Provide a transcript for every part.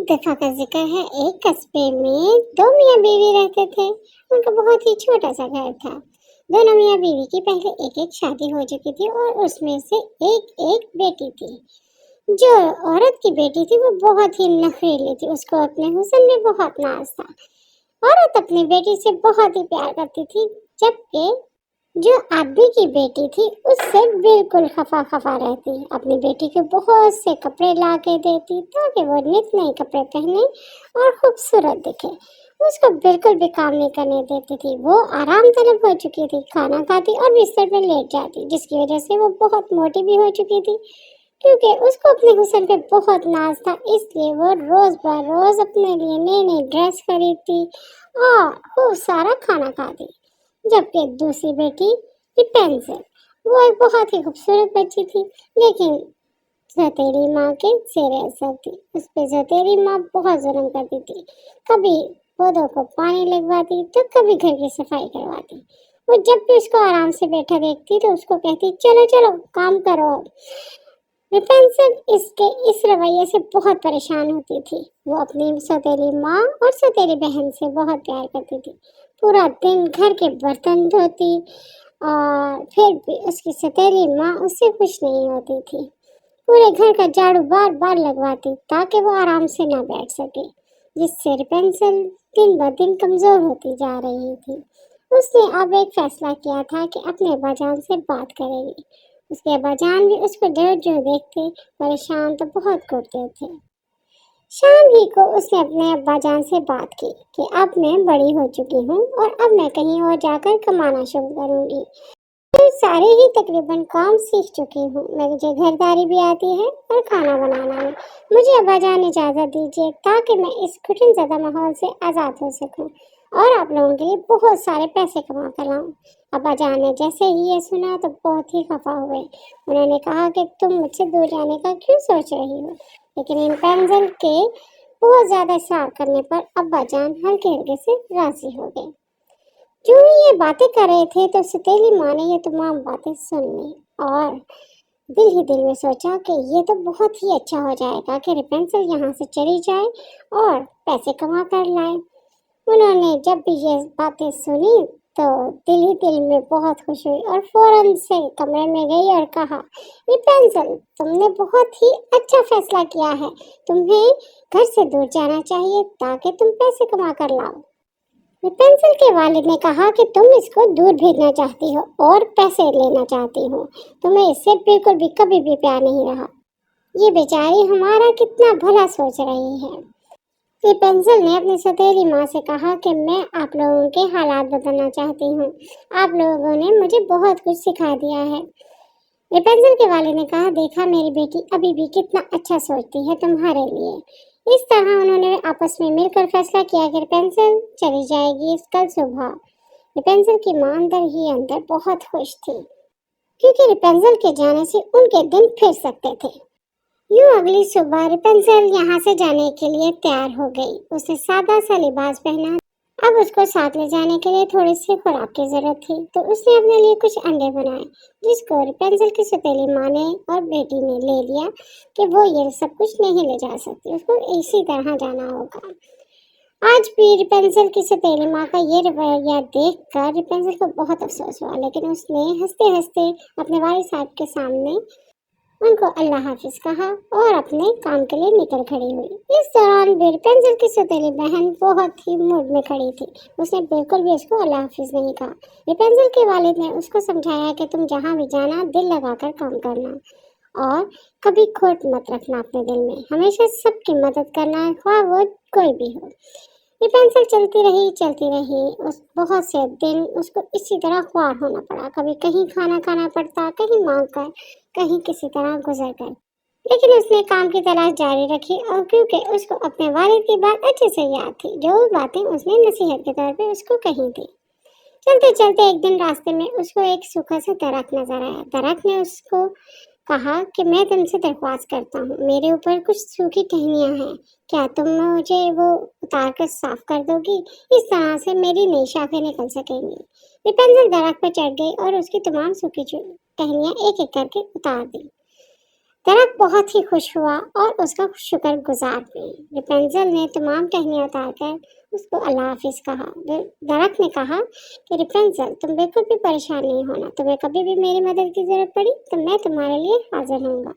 दफा का जिक्र है, एक कस्बे में दो मियाँ बीवी रहते थे। उनका बहुत ही छोटा सा घर था। दोनों मियाँ बीवी की पहले एक एक शादी हो चुकी थी और उसमें से एक एक बेटी थी। जो औरत की बेटी थी वो बहुत ही नखरीली थी, उसको अपने हुस्न में बहुत नाज था। औरत अपनी बेटी से बहुत ही प्यार करती थी, जबकि जो आदमी की बेटी थी उससे बिल्कुल खफा खफा रहती। अपनी बेटी को बहुत से कपड़े ला के देती ताकि वो नित नए कपड़े पहने और खूबसूरत दिखे। उसको बिल्कुल भी काम नहीं करने देती थी। वो आराम तलब हो चुकी थी, खाना खाती और बिस्तर पर लेट जाती, जिसकी वजह से वो बहुत मोटी भी हो चुकी थी। क्योंकि उसको अपने हुस्न पे बहुत नाज था, इसलिए वो रोज बरोज अपने लिए नई नई ड्रेस खरीदती और खूब सारा खाना खाती। जबकि दूसरी बेटी रिपेंसर, वो एक बहुत ही खूबसूरत बच्ची थी, लेकिन सौतेली माँ के जेर असर थी। उस पे सौतेली माँ बहुत जुल्म करती थी। कभी पौधों को पानी लगवाती तो कभी घर की सफाई करवाती। वो जब भी उसको आराम से बैठा देखती तो उसको कहती, चलो चलो काम करो। रिपेंसर इसके इस रवैये से बहुत परेशान होती थी। वो अपनी सौतेली माँ और सौतेली बहन से बहुत प्यार करती थी। पूरा दिन घर के बर्तन धोती और फिर भी उसकी सौतेली माँ उससे खुश नहीं होती थी। पूरे घर का झाड़ू बार बार लगवाती ताकि वो आराम से ना बैठ सके, जिससे रिपेंसिल दिन ब दिन कमजोर होती जा रही थी। उसने अब एक फैसला किया था कि अपने अब्बाजान से बात करेगी। उसके अब्बाजान भी उसको जो जो देखते परेशान तो बहुत करते थे। शाम ही को उसने अपने अब्बाजान से बात की कि अब मैं बड़ी हो चुकी हूँ और अब मैं कहीं और जाकर कमाना शुरू करूँगी। मैं सारे ही तकरीबन काम सीख चुकी हूँ। मुझे घरदारी भी आती है और खाना बनाना भी। मुझे अब्बाजान इजाज़त दीजिए ताकि मैं इस कठिन ज़दा माहौल से आज़ाद हो सकूँ और आप लोगों के लिए बहुत सारे पैसे कमा कर लाऊँ। अब्बाजान ने जैसे ही ये सुना तो बहुत ही खफा हुए। उन्होंने कहा कि तुम मुझसे दूर जाने का क्यों सोच रही हो, लेकिन रेपेंसिल के बहुत ज़्यादा इस्रार करने पर अब्बाजान हल्के हल्के से राज़ी हो गए। जो ही ये बातें कर रहे थे तो सौतेली माँ ने ये तमाम बातें सुन ली और दिल ही दिल में सोचा कि ये तो बहुत ही अच्छा हो जाएगा कि रेपेंसिल यहाँ से चली जाए और पैसे कमा कर लाए। उन्होंने जब भी ये बातें सुनी तो दिल ही दिल में बहुत खुश हुई और फौरन से कमरे में गई और कहा, रेपेंसिल तुमने बहुत ही अच्छा फैसला किया है। तुम्हें घर से दूर जाना चाहिए ताकि तुम पैसे कमा कर लाओ। रेपेंसिल के वालिद ने कहा कि तुम इसको दूर भेजना चाहती हो और पैसे लेना चाहती हो। तुम्हें इससे बिल्कुल भी कभी भी प्यार नहीं रहा। ये बेचारी हमारा कितना भला सोच रही है। रेपेंसिल ने अपनी सौतेली माँ से कहा कि मैं आप लोगों के हालात बदलना चाहती हूँ। आप लोगों ने मुझे बहुत कुछ सिखा दिया है। रेपेंसिल के वालिद ने कहा, देखा मेरी बेटी अभी भी कितना अच्छा सोचती है तुम्हारे लिए। इस तरह उन्होंने आपस में मिलकर फैसला किया कि रेपेंसिल चली जाएगी कल सुबह। रेपेंसिल की मां अंदर ही अंदर बहुत खुश थी, क्योंकि रेपेंसिल के जाने से उनके दिन फिर सकते थे। यूं अगली सुबह रेपेंसिल यहाँ से जाने के लिए तैयार हो गई। उसने सादा सा लिबास पहना। अब उसको साथ ले जाने के लिए थोड़ी सी खुराक की जरूरत थी, तो उसने अपने लिए कुछ अंडे बनाए, जिसको रेपेंसिल की सौतेली माँ ने और बेटी ने ले लिया कि वो ये सब कुछ नहीं ले जा सकती, उसको इसी तरह जाना होगा। आज भी रेपेंसिल की सौतेली माँ का ये रवैया देख कर रेपेंसिल को बहुत अफसोस हुआ, लेकिन उसने हंसते हंसते अपने वालिद साहब के सामने उनको अल्लाह हाफिज कहा और अपने काम के लिए निकल खड़ी हुई। इस दौरान रेपेंसिल की सौतेली बहन बहुत ही मूड में खड़ी थी। उसने बिल्कुल भी उसको अल्लाह हाफिज नहीं कहा। रेपेंसिल के वालिद ने उसको समझाया कि तुम जहाँ भी जाना दिल लगाकर काम करना और कभी खोट मत रखना अपने दिल में, हमेशा सबकी मदद करना, ख्वाह वो कोई भी हो। रेपेंसिल चलती रही। उस बहुत से दिन उसको इसी तरह ख्वार होना पड़ा। कभी कहीं खाना खाना पड़ता, कहीं मांग कर, कहीं किसी तरह गुजर कर, लेकिन उसने काम की तलाश जारी रखी और क्योंकि उसको अपने वालिद की बात अच्छे से याद थी, जो बातें उसने नसीहत के तौर पे उसको कही थी। चलते चलते एक दिन रास्ते में उसको एक सूखा सा दरख्त नजर आया। दरख्त ने उसको कहा कि मैं तुमसे दरख्वास्त करता हूँ, मेरे ऊपर कुछ सूखी टहनियाँ हैं, क्या तुम मुझे वो उतार कर साफ कर दोगी? इस तरह से मेरी नई शाखें निकल सकेंगी। रेपेंसिल दरख्त पर चढ़ गई और उसकी तमाम सूखी टहनियाँ एक एक करके उतार दी। درخت بہت ہی خوش ہوا اور اس کا شکر گزار بھی۔ ریپنزل نے تمام ٹہنیاں اتار کر اس کو اللہ حافظ کہا۔ درخت نے کہا کہ ریپنزل تم بالکل بھی پریشان نہیں ہونا، تمہیں کبھی بھی میری مدد کی ضرورت پڑی تو میں تمہارے لیے حاضر ہوں گا۔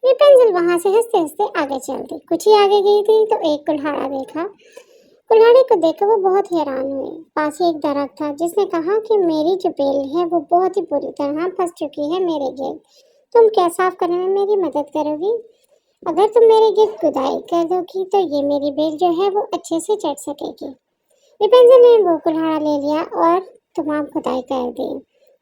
ریپنزل وہاں سے ہنستے ہنستے آگے چل دی۔ کچھ ہی آگے گئی تھی تو ایک کلہاڑا دیکھا۔ کلہاڑے کو دیکھ کر وہ بہت حیران ہوئی۔ پاس ہی ایک درخت تھا جس نے کہا کہ میری جو بیل ہے وہ بہت ہی بری طرح پھنس چکی ہے میرے گرد، تم کیا صاف کرنے میں میری مدد کرو گی؟ اگر تم میرے گرد کھدائی کر دو گی تو یہ میری بیل جو ہے وہ اچھے سے چڑھ سکے گی۔ ریپنزل نے وہ کلہاڑا لے لیا اور تمام کھدائی کر دی،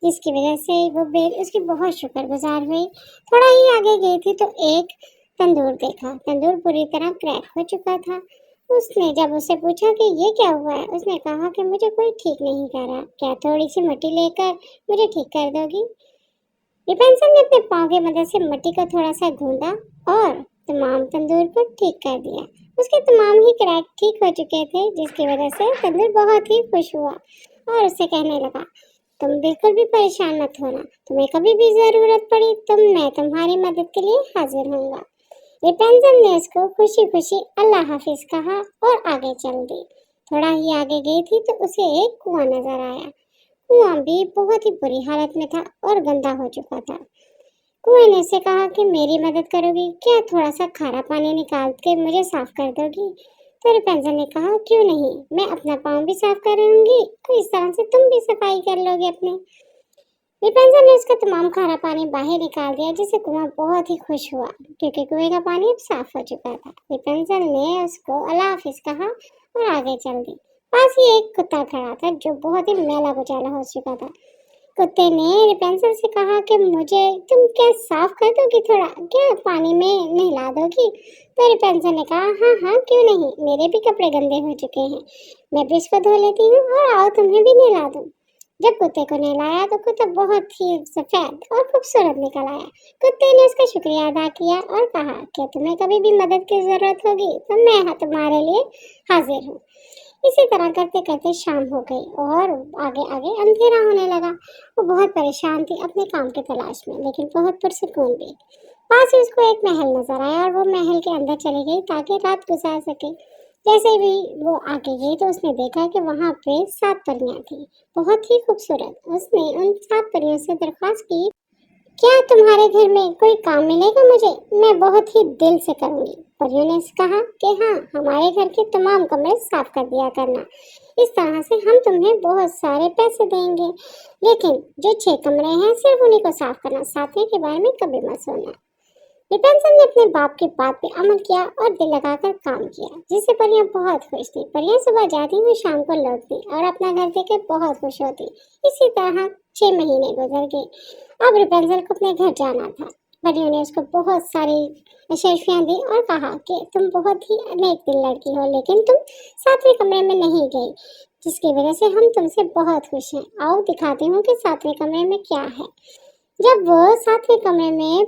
جس کی وجہ سے وہ بیل اس کی بہت شکر گزار ہوئی۔ تھوڑا ہی آگے گئی تھی تو ایک تندور دیکھا۔ تندور پوری طرح کریک ہو چکا تھا۔ اس نے جب اسے پوچھا کہ یہ کیا ہوا ہے، اس نے کہا کہ مجھے کوئی ٹھیک نہیں کر رہا، کیا تھوڑی سی مٹی لے کر مجھے ٹھیک کر دو گی؟ ریپنزل نے اپنے پاؤں کی مدد سے مٹی کو تھوڑا سا گھوندا اور تمام تندور کو ٹھیک کر دیا۔ اس کے تمام ہی کریک ٹھیک ہو چکے تھے، جس کی وجہ سے تندور بہت ہی خوش ہوا اور اسے کہنے لگا تم بالکل بھی پریشان مت ہونا، تمہیں کبھی بھی ضرورت پڑی تو میں تمہاری مدد کے لیے حاضر ہوں گا۔ ریپنزل نے اس کو خوشی خوشی اللہ حافظ کہا اور آگے چل دی۔ تھوڑا ہی آگے گئی تھی تو اسے ایک کنواں نظر آیا۔ کنواں بھی بہت ہی بری حالت میں تھا اور گندا ہو چکا تھا۔ کنویں نے اسے کہا کہ میری مدد کرو گی، کیا تھوڑا سا کھارا پانی نکال کے مجھے صاف کر دو گی؟ تو ریپنزل نے کہا کیوں نہیں، میں اپنا پاؤں بھی صاف کروں گی اور اس طرح سے تم بھی صفائی کر لو گے اپنے۔ ریپنزل نے اس کا تمام کھارا پانی باہر نکال دیا، جس سے کنواں بہت ہی خوش ہوا کیونکہ کنویں کا پانی اب صاف ہو چکا تھا۔ ریپنزل نے اس کو اللہ حافظ کہا اور آگے چل دی۔ پاس ہی ایک کتا کھڑا تھا جو بہت ہی میلا کچیلا ہو چکا تھا۔ کتے نے ریپنزل سے کہا کہ مجھے تم کیا صاف کر دو گی، تھوڑا کیا پانی میں نہلا دو گی؟ تو ریپنزل نے کہا ہاں ہاں کیوں نہیں، میرے بھی کپڑے گندے ہو چکے ہیں، میں بھی اس کو دھو لیتی ہوں اور آؤ تمہیں بھی نہلا دوں۔ جب کتے کو نہلایا تو کتا بہت ہی سفید اور خوبصورت نکل آیا۔ کتے نے اس کا شکریہ ادا کیا اور کہا کہ تمہیں کبھی بھی مدد کی ضرورت ہوگی تو میں تمہارے لیے حاضر ہوں۔ اسی طرح کرتے کرتے شام ہو گئی اور آگے آگے اندھیرا ہونے لگا۔ وہ بہت پریشان تھی اپنے کام کی تلاش میں، لیکن بہت پرسکون بھی۔ پاس ہی اس کو ایک محل نظر آیا اور وہ محل کے اندر چلی گئی تاکہ رات گزار سکے۔ جیسے بھی وہ آگے گئی تو اس نے دیکھا کہ وہاں پہ 7 پریاں تھیں، بہت ہی خوبصورت۔ اس نے ان 7 پریوں سے درخواست کی کیا تمہارے گھر میں کوئی کام ملے گا مجھے، میں بہت ہی دل سے کروں گی۔ پریوں نے کہا کہ ہاں، ہمارے گھر کے تمام کمرے صاف کر دیا کرنا، اس طرح سے ہم تمہیں بہت سارے پیسے دیں گے، لیکن جو 6 کمرے ہیں صرف انہیں کو صاف کرنا، 7ویں کے بارے میں کبھی مت سونا۔ ریپنزل نے اپنے باپ کی بات پہ عمل کیا اور دل لگا کر کام کیا، جس سے پریاں بہت خوش تھیں۔ پریاں صبح جاتی ہوئی شام کو لوٹتی اور اپنا گھر دیکھ کے بہت خوش ہوتی۔ اسی طرح 6 مہینے گزر گئے۔ اب ریپنزل کو اپنے گھر جانا تھا۔ پریوں نے اس کو بہت ساری اشرفیاں دی اور کہا کہ تم بہت ہی نیک دل لڑکی ہو، لیکن تم 7ویں کمرے میں نہیں گئی، جس کی وجہ سے ہم تم سے بہت خوش ہیں۔ آؤ دکھاتی ہوں کہ 7ویں کمرے میں کیا ہے۔ جب وہ 7ویں کمرے میں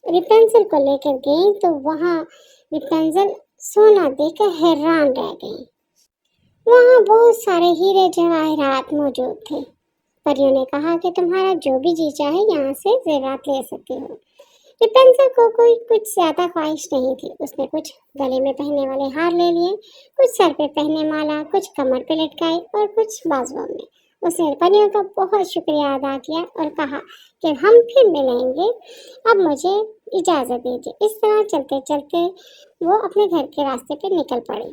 ریپنزل کو لے کر گئی تو وہاں ریپنزل سونا دیکھ کر حیران رہ گئی۔ وہاں بہت سارے ہیرے جواہرات موجود تھے۔ پریوں نے کہا کہ تمہارا جو بھی جی چاہے یہاں سے زیورات لے سکتے ہو۔ ریپنزل کو کوئی کچھ زیادہ خواہش نہیں تھی۔ اس نے کچھ گلے میں پہننے والے ہار لے لیے، کچھ سر پہ پہننے والا، کچھ کمر پہ لٹکائی اور کچھ بازوؤں میں۔ اس نے پریوں کا بہت شکریہ ادا کیا اور کہا کہ ہم پھر ملیں گے، اب مجھے اجازت دیجیے۔ اس طرح چلتے چلتے وہ اپنے گھر کے راستے پہ نکل پڑی۔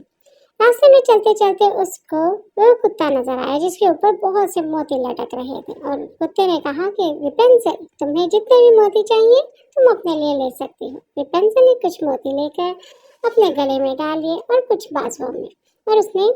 راستے میں چلتے چلتے اس کو وہ کتا نظر آیا جس کے اوپر بہت سے موتی لٹک رہے تھے، اور کتے نے کہا کہ ریپنزل تمہیں جتنے بھی موتی چاہیے تم اپنے لیے لے سکتی ہو۔ ریپنزل نے کچھ موتی لے کر اپنے گلے میں ڈال لیے اور کچھ بازوؤں میں، اور اس نے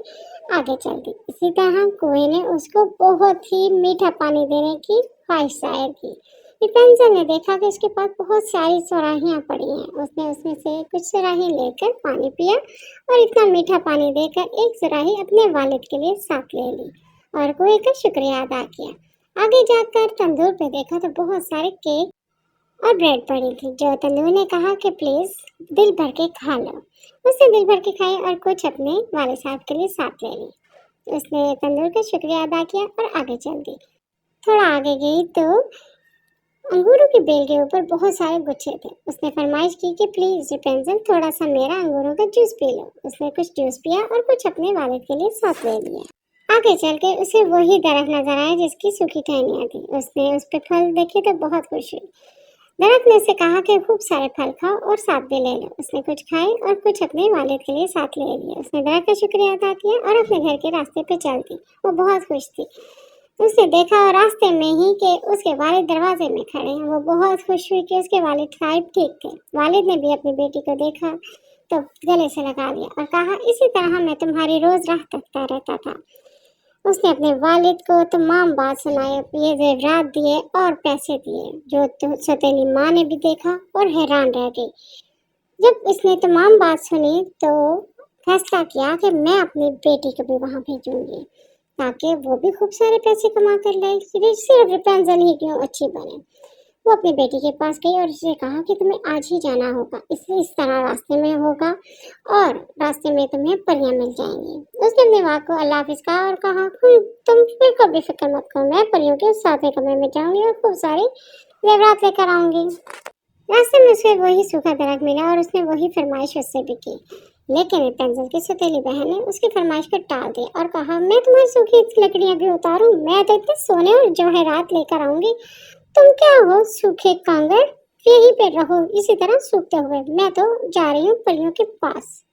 آگے چل دی۔ اسی طرح کنویں نے اس کو بہت ہی میٹھا پانی دینے کی خواہش ظاہر کی۔ ریپنزل نے دیکھا کہ اس کے پاس بہت ساری سراہیاں پڑی ہیں۔ اس نے اس میں سے کچھ سراہی لے کر پانی پیا اور اتنا میٹھا پانی دے کر ایک سراہی اپنے والد کے لیے ساتھ لے لی اور کنویں کا شکریہ ادا کیا۔ آگے جا کر تندور پہ دیکھا تو بہت سارے کیک اور بریڈ پڑی تھی، جو تندور نے کہا کہ پلیز دل بھر کے کھا لو۔ اس نے دل بھر کے کھائی اور کچھ اپنے والد صاحب کے لیے ساتھ لے لی۔ اس نے تندور کا شکریہ ادا کیا اور آگے چل دی۔ تھوڑا آگے گئی تو अंगूरों की बेल के ऊपर बहुत सारे गुच्छे थे। उसने फरमाइश की कि प्लीज रेपेंजल थोड़ा सा मेरा अंगूरों का जूस पी लो। उसने कुछ जूस पिया और कुछ अपने वालिद के लिए साथ ले लिया। आगे चल के उसे वही दरख्त नजर आया जिसकी सूखी टहनियां थी। उसने उस पे फल देखे तो बहुत खुश हुई। दरख्त ने उसे कहा कि खूब सारे फल खाओ और साथ भी ले लो। उसने कुछ खाए और कुछ अपने वालिद के लिए साथ ले लिया। उसने दरख्त का शुक्रिया अदा किया और अपने घर के रास्ते पे चल दी। वो बहुत खुश थी। उसने देखा और रास्ते में ही कि उसके वालिद दरवाजे में खड़े हैं। वो बहुत खुश हुई कि उसके वालिद साहब ठीक थे। वालिद ने भी अपनी बेटी को देखा तो गले से लगा लिया और कहा, इसी तरह मैं तुम्हारी रोज राह तकता रहता था। उसने अपने वालिद को तमाम बात सुनाई, ये जेवरात दिए और पैसे दिए, जो सौतेली माँ ने भी देखा और हैरान रह गई। जब इसने तमाम बात सुनी तो फैसला किया कि मैं अपनी बेटी को भी वहाँ भेजूंगी ताकि वो भी खूब सारे पैसे कमा कर लाए। सिर्फ रेपेंजल ही क्यों अच्छी बने। वो अपनी बेटी के पास गई और उससे कहा कि तुम्हें आज ही जाना होगा, इसलिए इस तरह रास्ते में होगा और रास्ते में तुम्हें परियां मिल जाएंगी। उसने अपने माँ को अल्लाह हाफिज कहा और कहा, तुम बिल्कुल भी फिक्र मत करो, मैं परियों के उस सातवें कमरे में जाऊंगी और खूब सारे जेवरात लेकर आऊंगी। रास्ते में उसे वही सूखा दरख्त मिला और उसने वही फरमाइश उससे भी की, लेकिन रेपेंजल की सौतेली बहन ने उसकी फरमाइश को टाल दिया और कहा, मैं तुम्हारी सूखी लकड़ियां भी उतारूं, मैं तो इतने सोने और जवाहरात लेकर आऊंगी, तुम क्या हो सूखे कांगड़, यहीं पे रहो इसी तरह सूखते हुए, मैं तो जा रही हूँ परियों के पास।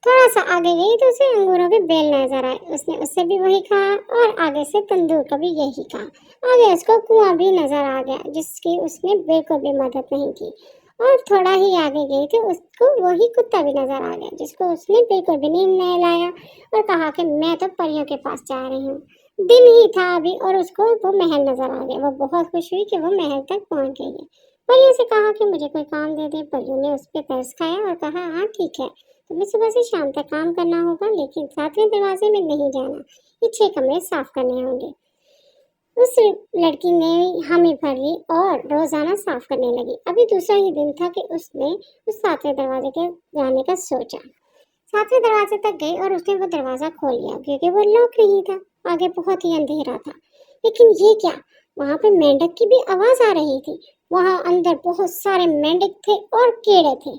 थोड़ा सा आगे गई तो उसे अंगूरों के बेल नजर आए। उसने उससे भी वही कहा और आगे से तंदूर का भी यही कहा। आगे उसको कुआं भी नजर आ गया जिसकी उसने बिल्कुल भी मदद नहीं की और थोड़ा ही आगे गई तो उसको वही कुत्ता भी नजर आ गया जिसको उसने बिल्कुल भी नहीं नहलाया और कहा कि मैं तो परियों के पास जा रही हूँ। दिन ही था अभी और उसको वो महल नजर आ गया। वो बहुत खुश हुई कि वो महल तक पहुंच गई है। परियों से कहा कि मुझे कोई काम दे दे। परियों ने उस पर तरस खाया और कहा, हाँ ठीक है, तुम्हें सुबह से शाम तक काम करना होगा, लेकिन सातवें दरवाजे में नहीं जाना, ये 6 कमरे साफ करने होंगे। उस लड़की ने हामी भर ली और रोजाना साफ करने लगी। अभी दूसरा ही दिन था कि उसने उस सातवें दरवाजे के जाने का सोचा। सातवें दरवाजे तक गई और उसने वो दरवाजा खोल लिया क्योंकि वो लॉक नहीं था। आगे बहुत ही अंधेरा था। लेकिन ये क्या, वहां पे मेंढक की भी आवाज आ रही थी। वहां अंदर बहुत सारे मेंढक थे और कीड़े थे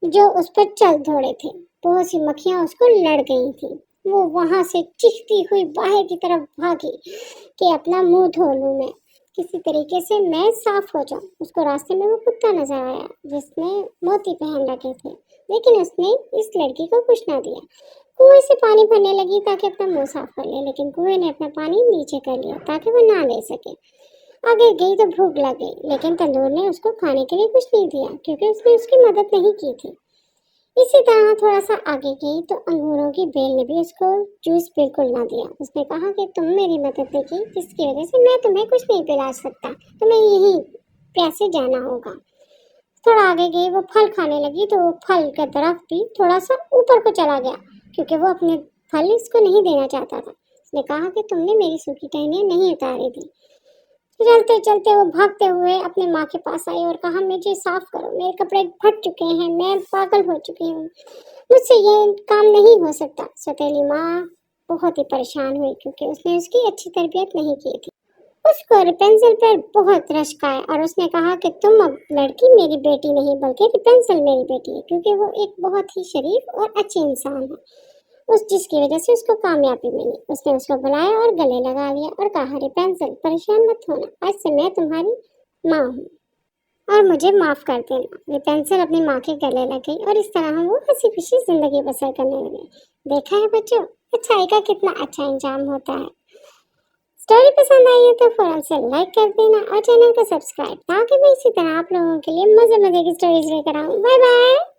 जो उस पर चल दौड़े थे। बहुत सी मक्खियां उसको लड़ गई थी। वो वहां से चीखती हुई बाहर की तरफ भागी कि अपना मुंह धो लूं मैं, किसी तरीके से मैं साफ हो जाऊं। उसको रास्ते में वो कुत्ता नजर आया जिसने मोती पहन रखे थे, लेकिन उसने इस लड़की को कुछ ना दिया। कुएं से पानी भरने लगी ताकि अपना मुंह साफ कर ले, लेकिन कुएं ने अपना पानी नीचे कर लिया ताकि वो ना ले सके। आगे गई तो भूख लग गई, लेकिन तंदूर ने उसको खाने के लिए कुछ नहीं दिया क्योंकि उसने उसकी मदद नहीं की थी। इसी तरह थोड़ा सा आगे गई तो अंगूरों की बेल ने भी उसको जूस बिल्कुल ना दिया। उसने कहा कि तुम मेरी मदद नहीं की, जिसकी वजह से मैं तुम्हें कुछ नहीं पिला सकता, तुम्हें यहीं प्यासे जाना होगा। थोड़ा आगे गई, वो फल खाने लगी तो वो फल का दरख्त भी थोड़ा सा ऊपर को चला गया क्योंकि वो अपने फल इसको नहीं देना चाहता था। उसने कहा कि तुमने मेरी सूखी टहनियां नहीं उतारी थी। चलते चलते वो भागते हुए अपने माँ के पास आई और कहा, मुझे साफ करो, मेरे कपड़े फट चुके हैं, मैं पागल हो चुकी हूँ, मुझसे ये काम नहीं हो सकता। सौतेली माँ बहुत ही परेशान हुई क्योंकि उसने उसकी अच्छी तरबियत नहीं की थी। उसको रेपेंसिल पर बहुत रश्क आया और उसने कहा कि तुम अब लड़की मेरी बेटी नहीं बल्कि रेपेंसिल मेरी बेटी है, क्योंकि वो एक बहुत ही शरीफ और अच्छी इंसान है, उस जिसकी वजह से उसको कामयाबी मिली। उसने उसको बुलाया और गले लगा लिया और कहा, रेपेंसिल परेशान मत होना, आज से मैं तुम्हारी माँ हूँ और मुझे माफ कर देना। रेपेंसिल अपनी माँ के गले लग गई और इस तरह वो हंसी खुशी जिंदगी बसर करने लगे। देखा है बच्चों, अच्छाई का कितना अच्छा अंजाम होता है। स्टोरी पसंद आई है तो फौरन से लाइक कर देना और चैनल को सब्सक्राइब, ताकि मैं इसी तरह आप लोगों के लिए मजे मजे की स्टोरीज लेकर आऊँ। Bye bye.